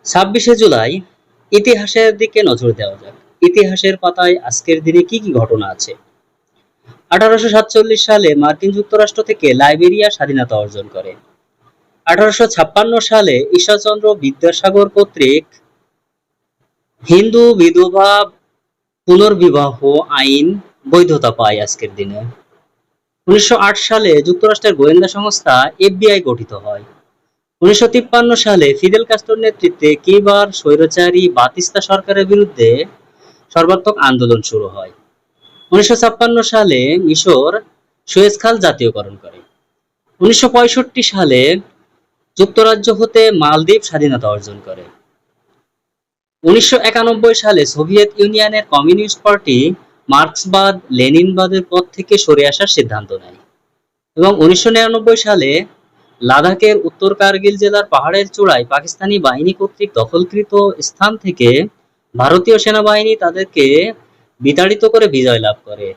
26শে জুলাই ইতিহাসের দিকে নজর দেওয়া যাক। ইতিহাসের পাতায় আজকের দিনে কি কি ঘটনা আছে। 1847 সালে মার্কিন যুক্তরাষ্ট্র থেকে লাইবেরিয়া স্বাধীনতা অর্জন করে। 1856 সালে ঈশ্বরচন্দ্র বিদ্যাসাগর কর্তৃক হিন্দু বিধবা পুনর্বিবাহ আইন বৈধতা পায় আজকের দিনে। 1908 সালে যুক্তরাষ্ট্রের গোয়েন্দা সংস্থা এফবিআই গঠিত হয়। 1953 সালে ফিদেল কাস্ত্রোর নেতৃত্বে কিউবার স্বৈরাচারী বাতিস্তা সরকারের বিরুদ্ধে সর্বাত্মক আন্দোলন শুরু হয়। 1956 সালে মিশর সুয়েজ খাল জাতীয়করণ করে। 1965 সালে যুক্তরাজ্য হতে মালদ্বীপ স্বাধীনতা অর্জন করে। 1991 সালে সোভিয়েত ইউনিয়নের কমিউনিস্ট পার্টি মার্ক্সবাদ লেনিনবাদের পথ থেকে সরে আসার সিদ্ধান্ত নেয় এবং 1999 সালে লাদাখের উত্তর কার্গিল জেলার পাহাড়ের চূড়ায় পাকিস্তানি বাহিনী কর্তৃক দখলকৃত স্থান থেকে ভারতীয় সেনাবাহিনী তাদেরকে বিতাড়িত করে বিজয় লাভ করে।